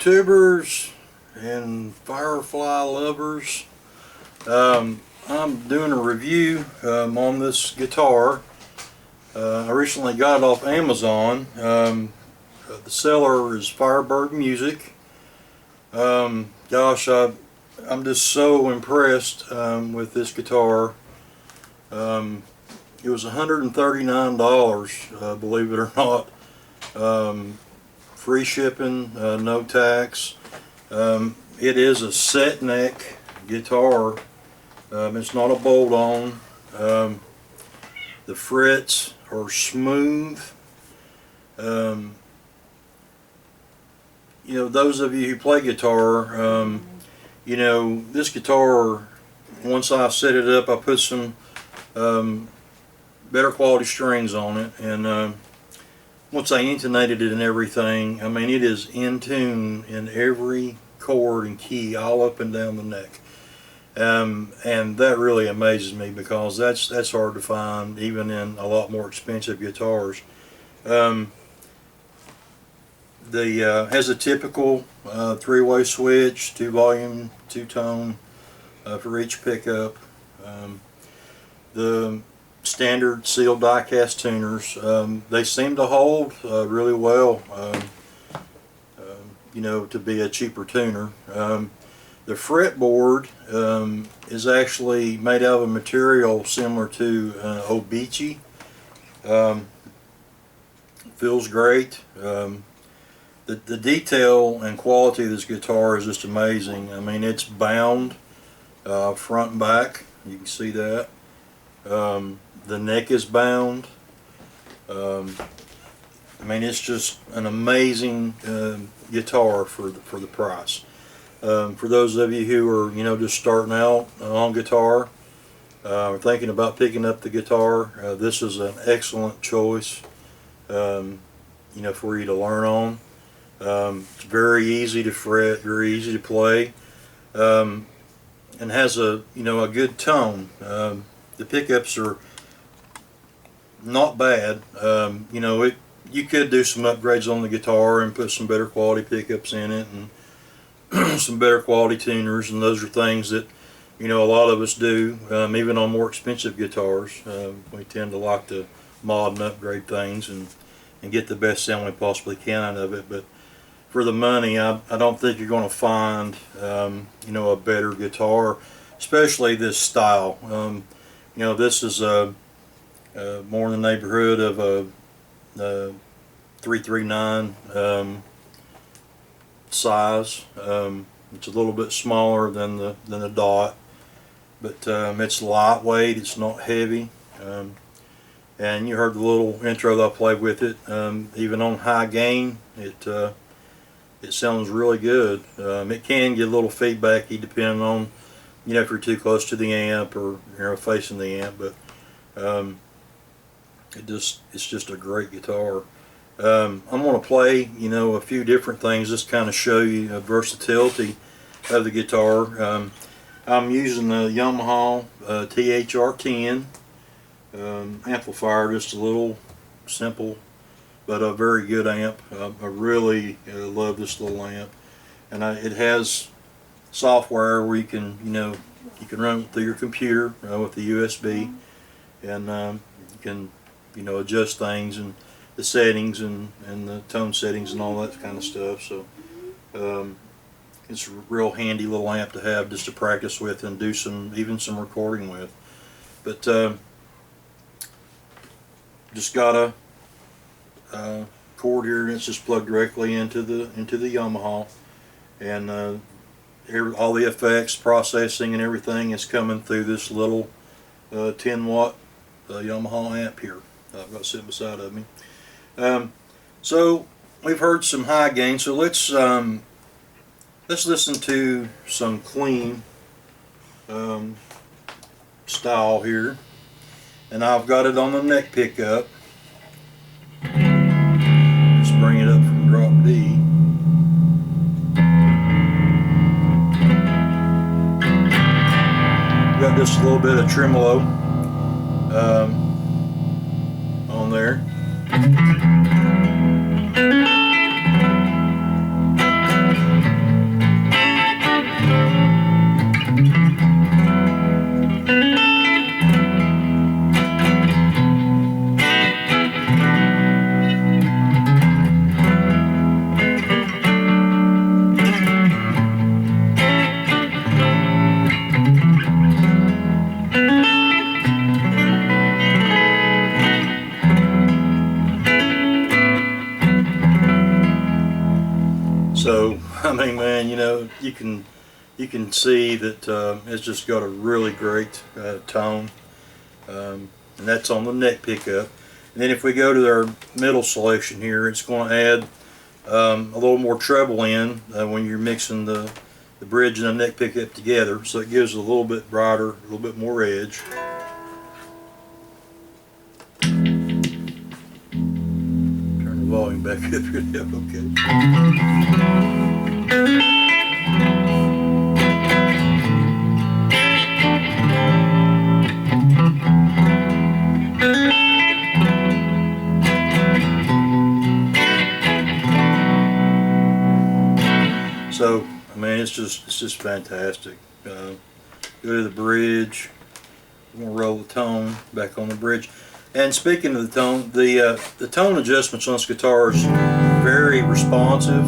YouTubers and Firefly lovers. I'm doing a review on this guitar. I recently got it off Amazon. The seller is Firebird Music. Gosh, I'm just so impressed with this guitar. It was $139, believe it or not. Free shipping, no tax. It is a set neck guitar. It's not a bolt-on. The frets are smooth. You know, those of you who play guitar, you know, this guitar, once I set it up, I put some better quality strings on it, and once I intonated it and everything, I mean, it is in tune in every chord and key all up and down the neck. And that really amazes me, because that's hard to find even in a lot more expensive guitars. Has a typical three-way switch, 2-volume, 2-tone for each pickup. The standard sealed die-cast tuners, they seem to hold really well, you know, to be a cheaper tuner. The fretboard is actually made out of a material similar to Obici. Feels great. The detail and quality of this guitar is just amazing. I mean, it's bound front and back. You can see that. The neck is bound. I mean, it's just an amazing guitar for the price. For those of you who are, you know, just starting out on guitar, or thinking about picking up the guitar, this is an excellent choice, you know, for you to learn on. It's very easy to fret, very easy to play, and has a, you know, a good tone. The pickups are not bad. You know, you could do some upgrades on the guitar and put some better quality pickups in it, and some better quality tuners, and those are things that, you know, a lot of us do, even on more expensive guitars. We tend to like to mod and upgrade things and get the best sound we possibly can out of it. But for the money, I don't think you're going to find, you know, a better guitar, especially this style. You know, this is more in the neighborhood of a 339 size. It's a little bit smaller than the Dot, but it's lightweight. It's not heavy. And you heard the little intro that I played with it. Even on high gain, it sounds really good. It can get a little feedbacky depending on, you know, if you're too close to the amp or, you know, facing the amp. But it's just a great guitar. I'm going to play, you know, a few different things just to kind of show you the versatility of the guitar. I'm using the Yamaha THR10 amplifier, just a little simple but a very good amp. I really love this little amp, and it has software where you can, you know, you can run it through your computer with the USB, and you can, you know, adjust things and the settings and the tone settings and all that kind of stuff. So it's a real handy little amp to have just to practice with and do even some recording with. But just got a cord here, and it's just plugged directly into the Yamaha, and all the effects, processing, and everything is coming through this little 10-watt Yamaha amp here I've got sitting beside of me. So we've heard some high gain, so let's listen to some clean style here, and I've got it on the neck pickup. Just bring it up from drop D. Got just a little bit of tremolo on there. mean, man, you know, you can see that it's just got a really great tone, and that's on the neck pickup. And then if we go to our middle selection here, it's going to add a little more treble in when you're mixing the bridge and the neck pickup together, so it gives it a little bit brighter, a little bit more edge. Turn the volume back up here. Okay. So, I mean, it's just fantastic. Go to the bridge. We're gonna roll the tone back on the bridge. And speaking of the tone adjustments on this guitar is very responsive.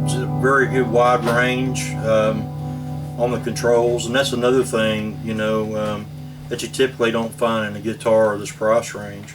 It's a very good wide range on the controls, and that's another thing, you know, that you typically don't find in a guitar of this price range.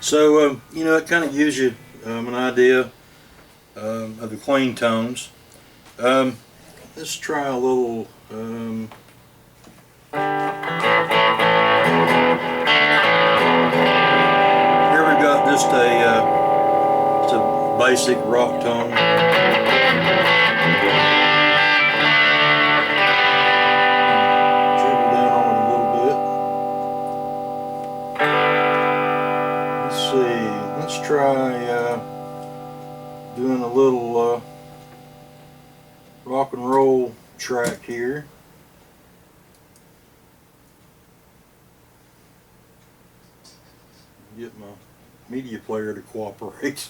So, you know, it kind of gives you an idea of the clean tones. Let's try a little. Here we've got just a basic rock tone. Trickle down on it a little bit. Let's see. Let's try doing a little rock and roll track here. Get my media player to cooperate.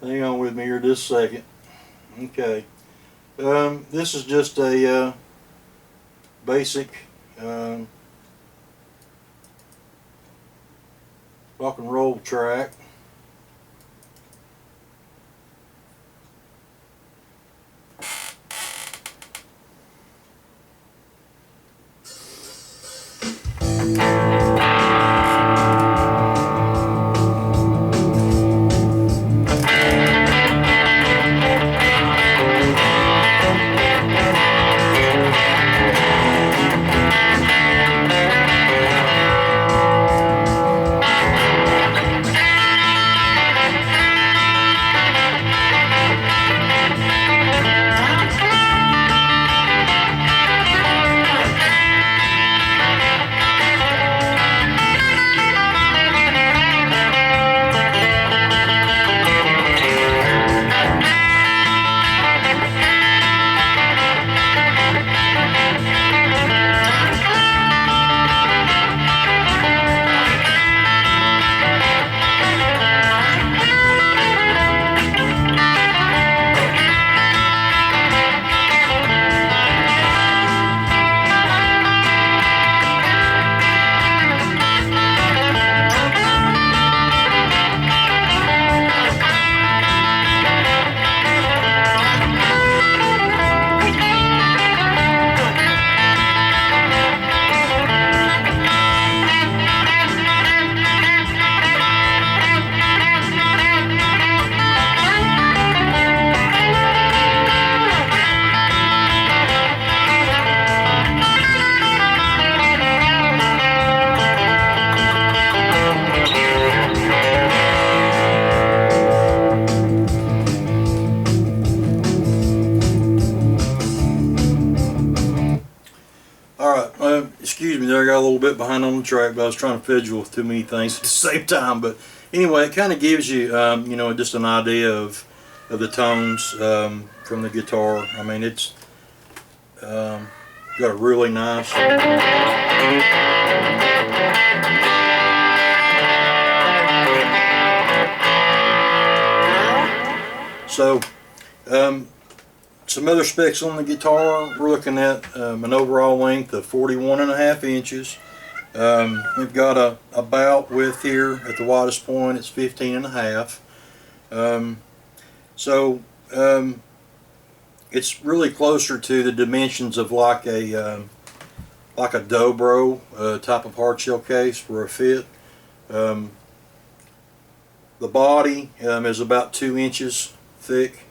Hang on with me here just a second. Okay. This is just a basic rock and roll track. Excuse me there, I got a little bit behind on the track, but I was trying to fiddle with too many things at the same time. But anyway, it kind of gives you, you know, just an idea of the tones from the guitar. I mean, it's got a really nice So some other specs on the guitar, we're looking at an overall length of 41.5 inches. We've got a bout width here at the widest point, it's 15.5. It's really closer to the dimensions of like a dobro type of hardshell case for a fit. The body is about 2 inches thick,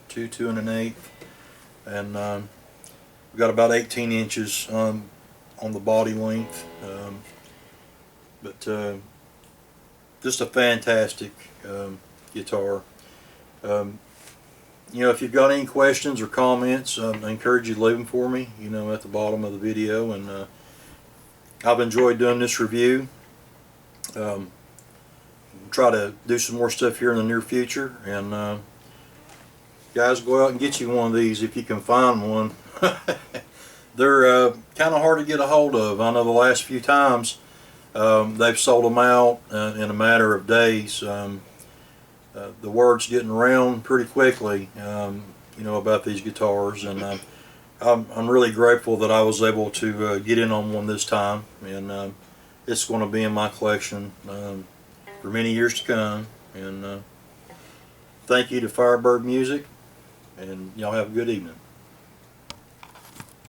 2 1/8, and we've got about 18 inches on the body length. Just a fantastic guitar. You know, if you've got any questions or comments, I encourage you to leave them for me, you know, at the bottom of the video. And I've enjoyed doing this review. Try to do some more stuff here in the near future, and guys, go out and get you one of these if you can find one. They're kind of hard to get a hold of. I know the last few times they've sold them out in a matter of days. The word's getting around pretty quickly, you know, about these guitars, and I'm really grateful that I was able to get in on one this time, and it's going to be in my collection for many years to come. And thank you to Firebird Music, and y'all have a good evening.